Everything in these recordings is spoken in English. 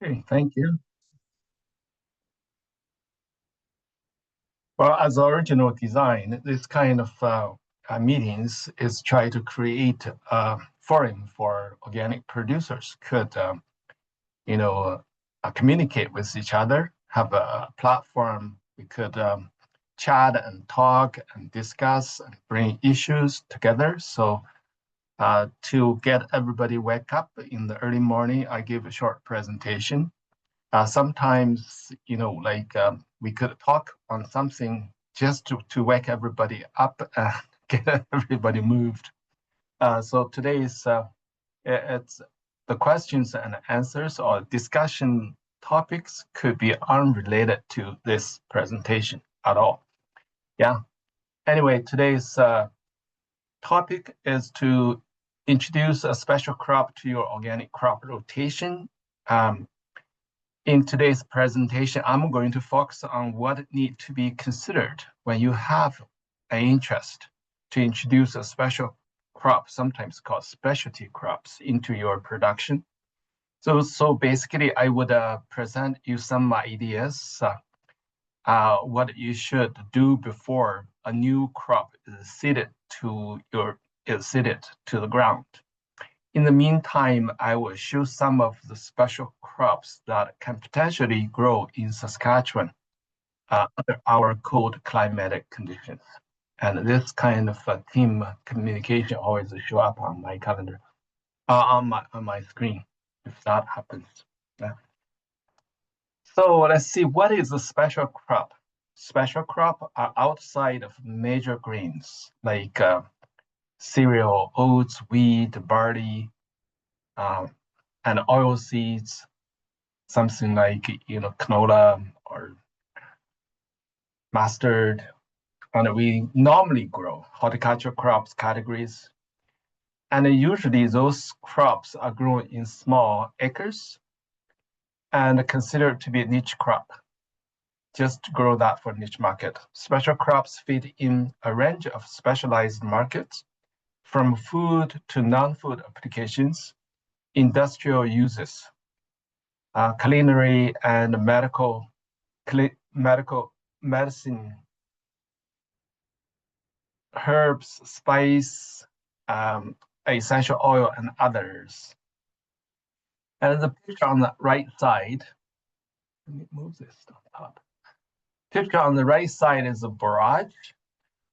Okay, thank you. Well, as original design, this kind of meetings is try to create a forum for organic producers could, you know, communicate with each other, have a platform we could chat and talk and discuss and bring issues together. So to get everybody wake up in the early morning, I give a short presentation. Sometimes, like we could talk on something just to wake everybody up and get everybody moved. So today's it's the questions and answers or discussion topics could be unrelated to this presentation at all. Yeah. Anyway, today's topic is to introduce a special crop to your organic crop rotation. Um, In today's presentation, I'm going to focus on what need to be considered when you have an interest to introduce a special crop, sometimes called specialty crops, into your production. So basically, I would present you some ideas, what you should do before a new crop is seeded to the ground. In the meantime, I will show some of the special crops that can potentially grow in Saskatchewan under our cold climatic conditions. And this kind of team communication always show up on my calendar, on my screen, if that happens. Yeah. So let's see, what is a special crop? Special crop are outside of major grains like cereal, oats, wheat, barley, um, and oil seeds, something like canola or mustard. And we normally grow horticulture crops categories. And usually those crops are grown in small acres and considered to be a niche crop, just to grow that for niche market. Special crops fit in a range of specialized markets, from food to non-food applications, industrial uses, culinary and medical medicine, herbs, spice, um, essential oil, and others. And the picture on the right side, let me move this on top. Picture on the right side is a borage.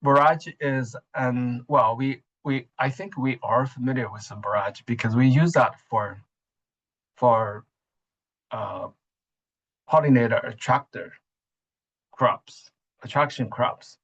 Borage is well, we I think we are familiar with the borage because we use that for uh, pollinator attraction crops.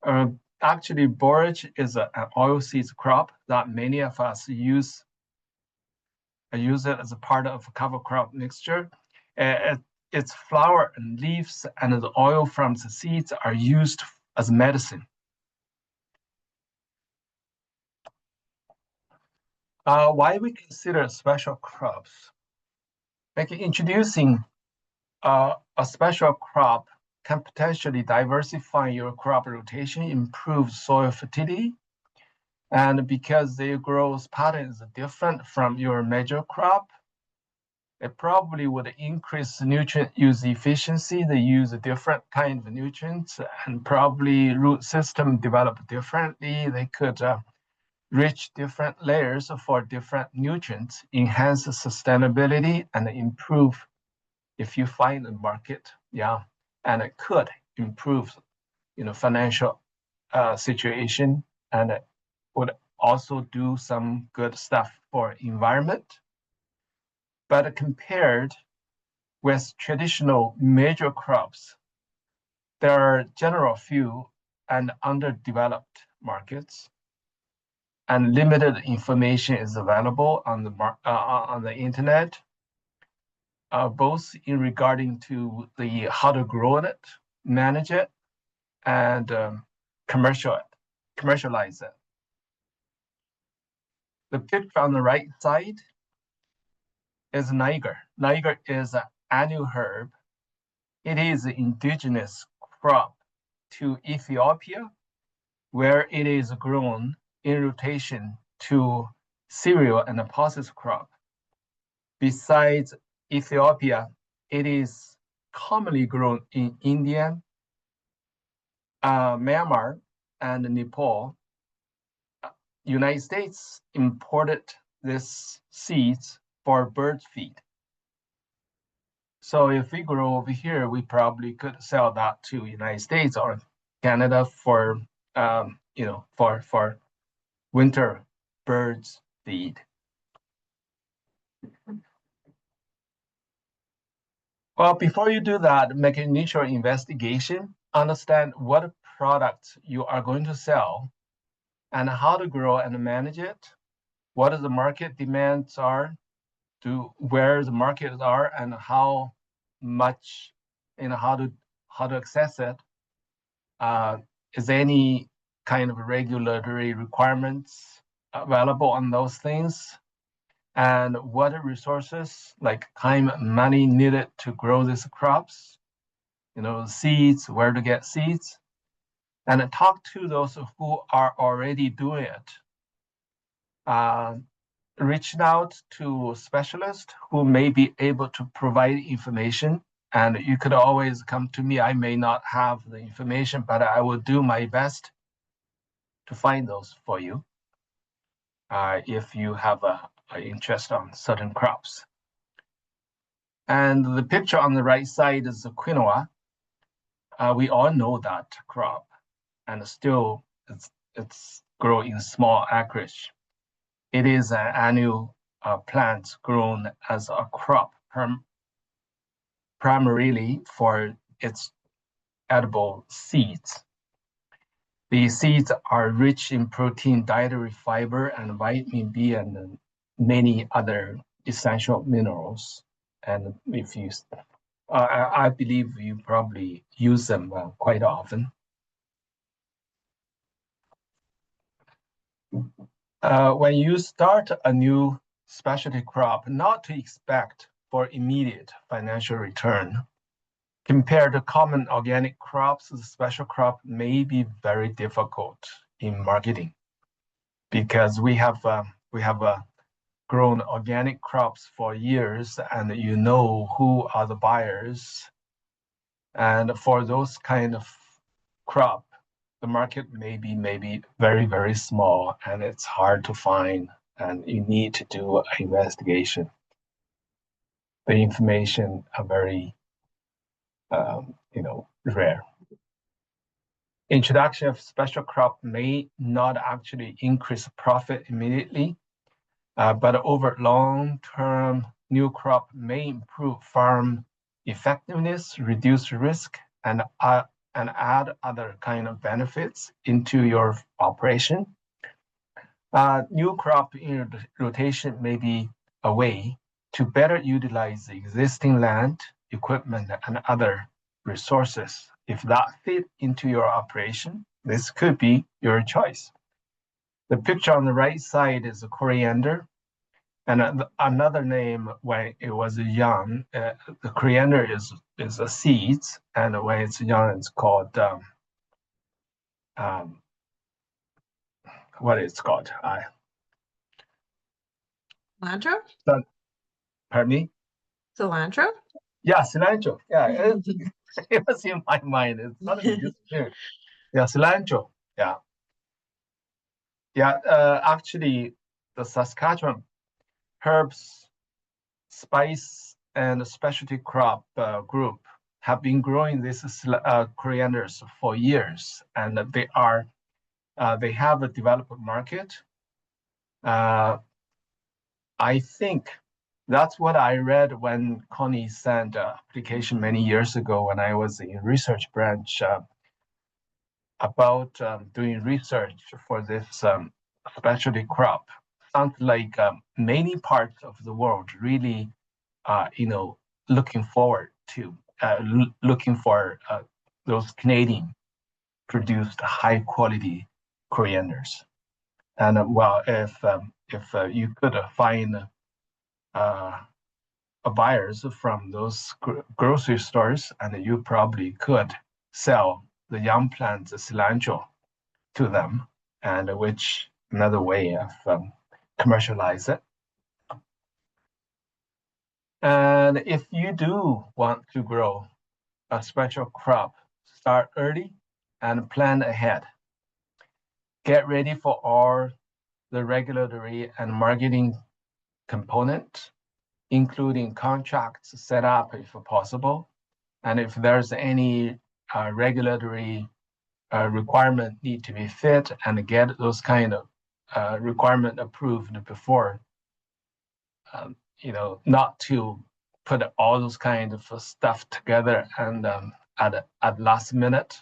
Uh, Actually, borage is an oilseed crop that many of us use it as a part of a cover crop mixture. Its flower and leaves and the oil from the seeds are used as medicine. Why we consider special crops? Like introducing a special crop can potentially diversify your crop rotation, improve soil fertility, and because their growth pattern is different from your major crop, it probably would increase nutrient use efficiency. They use a different kind of nutrients and probably root system develop differently. They could reach different layers for different nutrients, enhance sustainability and improve if you find a market. Yeah. And it could improve, financial situation, and it would also do some good stuff for environment. But compared with traditional major crops, there are general few and underdeveloped markets, and limited information is available on the internet, both in regarding to the how to grow it, manage it, and commercialize it. The picture on the right side is Niger. Niger is an annual herb. It is an indigenous crop to Ethiopia, where it is grown in rotation to cereal and a processed crop. Besides Ethiopia, it is commonly grown in India, Myanmar, and Nepal. United States imported this seeds for bird feed. So if we grow over here, we probably could sell that to United States or Canada for for winter birds feed. Well, before you do that, make an initial investigation, understand what products you are going to sell and how to grow and manage it, what the market demands are, to where the markets are and how much, how to access it. Is there any kind of regulatory requirements available on those things? And what resources like time, money needed to grow these crops, seeds, where to get seeds, and talk to those who are already doing it. Reaching out to specialists who may be able to provide information. And you could always come to me. I may not have the information, but I will do my best to find those for you if you have an interest on certain crops. And the picture on the right side is the quinoa. We all know that crop, and still it's grown in small acreage. It is an annual plant grown as a crop, primarily for its edible seeds. The seeds are rich in protein, dietary fiber, and vitamin B, and many other essential minerals. And if you, I believe you probably use them quite often. When you start a new specialty crop, not to expect for immediate financial return. Compared to common organic crops, the special crop may be very difficult in marketing because we have grown organic crops for years, and you know who are the buyers. And for those kind of crop, the market may be very, very small, and it's hard to find, and you need to do an investigation. The information are very, rare. Introduction of special crop may not actually increase profit immediately, but over long-term, new crop may improve farm effectiveness, reduce risk, and add other kind of benefits into your operation. New crop in rotation may be a way to better utilize the existing land, equipment, and other resources. If that fit into your operation, this could be your choice. The picture on the right side is a coriander, and another name when it was young, the coriander is a seeds, and when it's young, it's called what it's called. Cilantro? Pardon me? Cilantro? Yeah, cilantro. Yeah, it was in my mind. It's suddenly disappeared. Yeah, cilantro. Yeah. Yeah, actually, the Saskatchewan herbs, spice, and specialty crop group have been growing these corianders for years, and they have a developed market. I think that's what I read when Connie sent an application many years ago when I was in research branch about doing research for this specialty crop. Sounds like many parts of the world really, looking forward to looking for those Canadian produced high quality corianders. And if you could find buyers from those grocery stores, and you probably could sell the young plants, the cilantro, to them, and which another way of commercialize it. And if you do want to grow a special crop, start early and plan ahead. Get ready for all the regulatory and marketing component, including contracts set up if possible. And if there's any regulatory requirement need to be fit and get those kind of requirement approved before, not to put all those kind of stuff together and at last minute,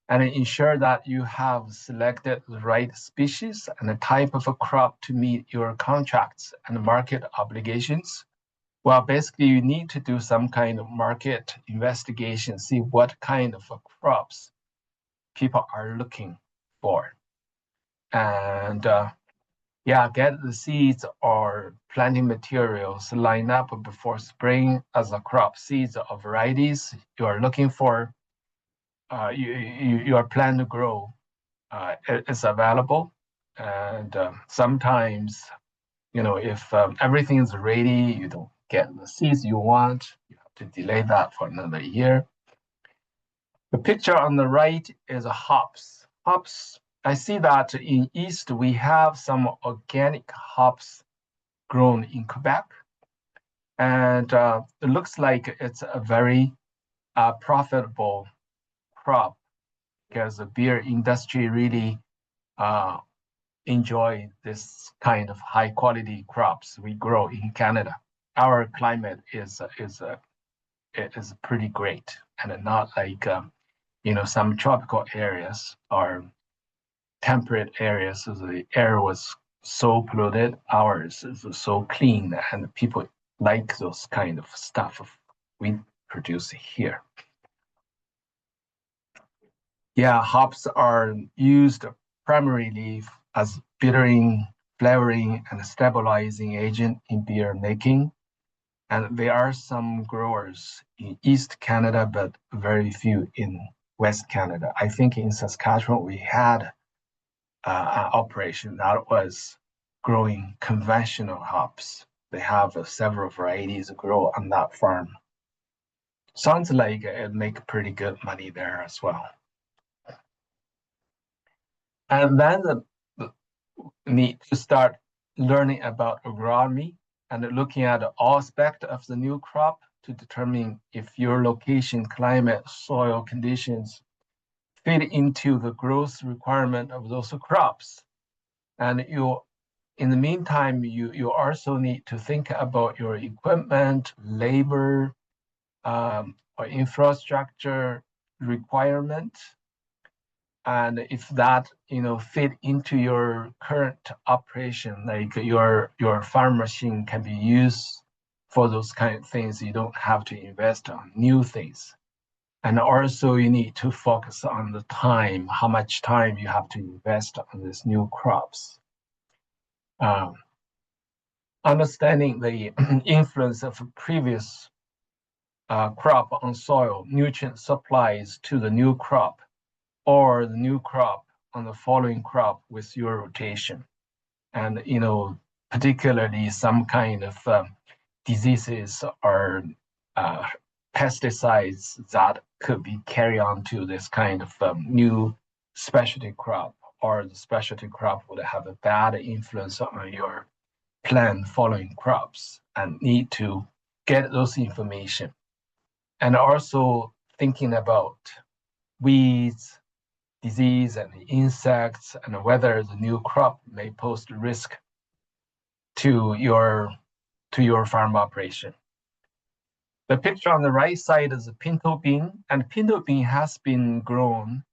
and ensure that you have selected the right species and the type of a crop to meet your contracts and market obligations. Well, basically, you need to do some kind of market investigation, see what kind of crops people are looking for. And get the seeds or planting materials lined up before spring as a crop. Seeds of varieties you are looking for, you are planning to grow is available. And sometimes, if everything is ready, you don't get the seeds you want, you have to delay that for another year. The picture on the right is a hops. Hops, I see that in East, we have some organic hops grown in Quebec. And it looks like it's a very profitable crop because the beer industry really enjoy this kind of high quality crops we grow in Canada. Our climate is pretty great and not like some tropical areas or temperate areas. So the air was so polluted. Ours is so clean, and people like those kind of stuff we produce here. Yeah, hops are used primarily as bittering, flavoring, and stabilizing agent in beer making. And there are some growers in East Canada, but very few in West Canada. I think in Saskatchewan, we had an operation that was growing conventional hops. They have several varieties grow on that farm. Sounds like it make pretty good money there as well. And then need to start learning about agronomy and looking at all aspects of the new crop to determine if your location, climate, soil conditions fit into the growth requirement of those crops. And in the meantime, you also need to think about your equipment, labor, or infrastructure requirement. And if that fit into your current operation, like your farm machine can be used for those kind of things, you don't have to invest on new things. And also you need to focus on the time, how much time you have to invest on these new crops. Understanding the influence of a previous crop on soil, nutrient supplies to the new crop, or the new crop on the following crop with your rotation. And, particularly some kind of diseases or pesticides that could be carried on to this kind of new specialty crop, or the specialty crop would have a bad influence on your plant following crops, and need to get those information. And also thinking about weeds, disease, and insects, and whether the new crop may pose risk to your farm operation. The picture on the right side is a pinto bean, and pinto bean has been grown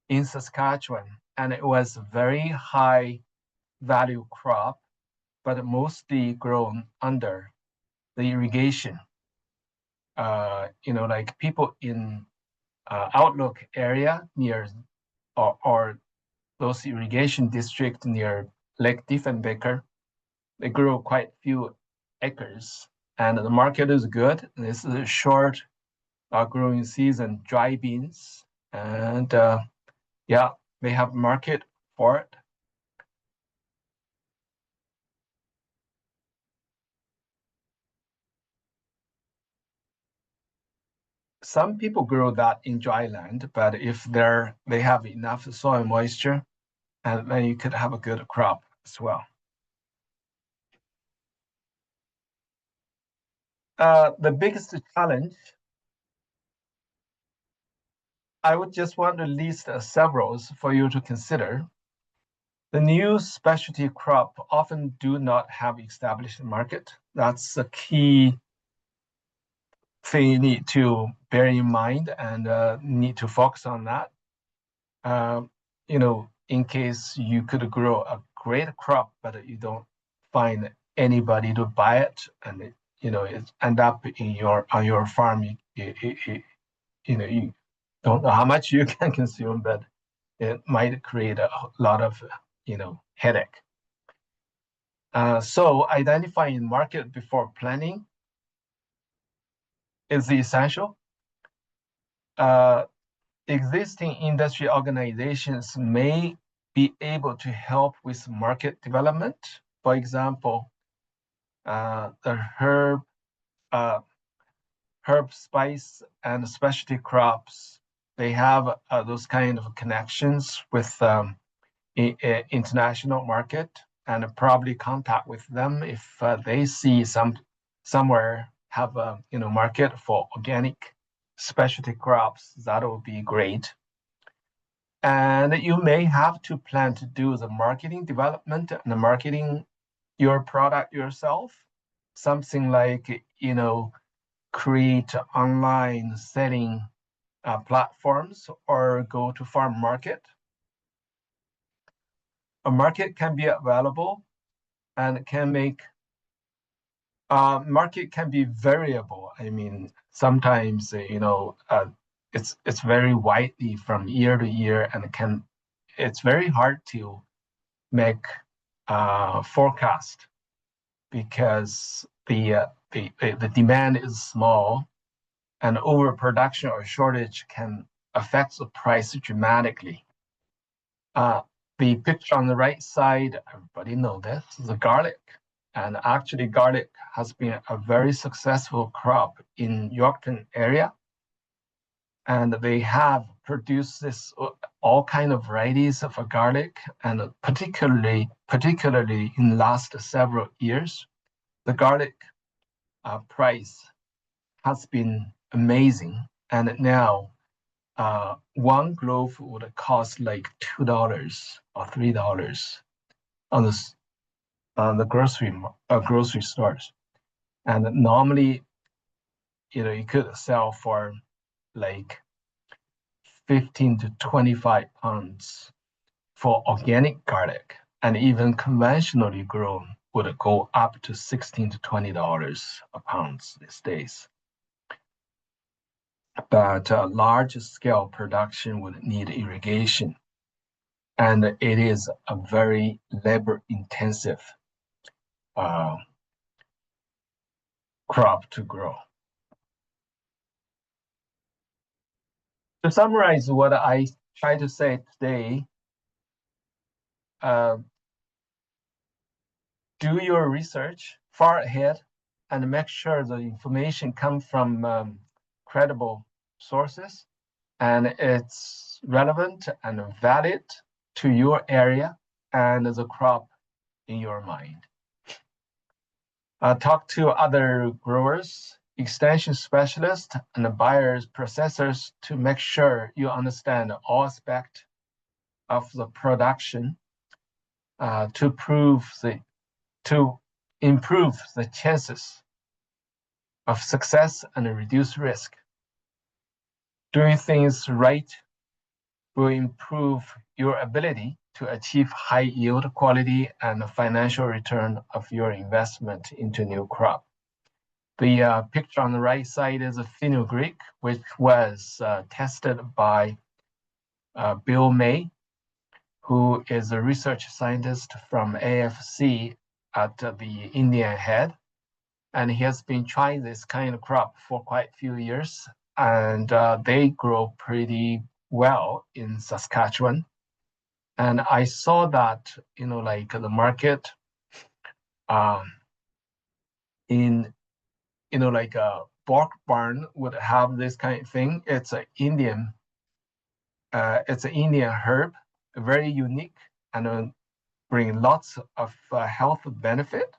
in Saskatchewan, and it was a very high value crop, but mostly grown under the irrigation. Like people in Outlook area near or those irrigation districts near Lake Diefenbaker, they grow quite few acres, and the market is good. This is a short growing season, dry beans, and they have market for it. some people grow that in dry land, but if they have enough soil moisture, and then you could have a good crop as well. The biggest challenge, I would just want to list several for you to consider. The new specialty crop often do not have established market. That's a key thing you need to bear in mind and need to focus on that. In case you could grow a great crop, but you don't find anybody to buy it, and it end up on your farm. You don't know how much you can consume, but it might create a lot of headache. So identifying market before planning is essential. Existing industry organizations may be able to help with market development. For example, the herb, spice, and specialty crops, they have those kind of connections with international market, and probably contact with them if they see somewhere have a market for organic specialty crops. That would be great. And you may have to plan to do the marketing development and the marketing your product yourself. Something like create online selling platforms or go to farm market. A market can be available and market can be variable. I mean, sometimes it's very widely from year to year, and it's very hard to make forecast because the demand is small, and overproduction or shortage can affect the price dramatically. The picture on the right side, everybody know this, is a garlic. And actually garlic has been a very successful crop in Yorkton area. And they have produced all kind of varieties of garlic, and particularly in last several years, the garlic price has been amazing. And now one clove would cost like $2 or $3 on the grocery stores. And normally, you could sell for like 15 to 25 pounds for organic garlic, and even conventionally grown would go up to $16 to $20 a pound these days. But large scale production would need irrigation, and it is a very labor intensive crop to grow. To summarize what I try to say today, do your research far ahead and make sure the information comes from credible sources and it's relevant and valid to your area and the crop in your mind. Talk to other growers, extension specialists, and buyers, processors to make sure you understand all aspects of the production to improve the chances of success and reduce risk. Doing things right will improve your ability to achieve high yield, quality, and financial return of your investment into new crop. The picture on the right side is a fenugreek, which was tested by Bill May, who is a research scientist from AFC at the Indian Head. And he has been trying this kind of crop for quite a few years, and they grow pretty well in Saskatchewan. And I saw that, like the market in like a pork barn would have this kind of thing. It's an Indian herb, very unique, and bring lots of health benefit.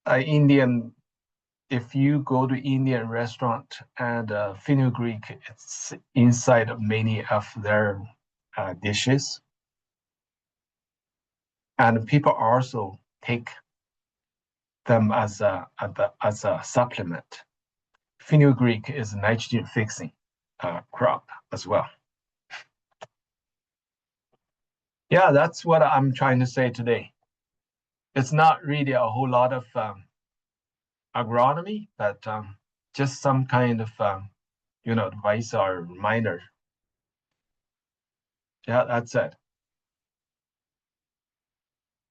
Indian, if you go to Indian restaurant and fenugreek, it's inside of many of their dishes. And people also take them as a supplement. Fenugreek is a nitrogen fixing crop as well. Yeah, that's what I'm trying to say today. It's not really a whole lot of agronomy, but just some kind of advice or reminder. Yeah, that's it.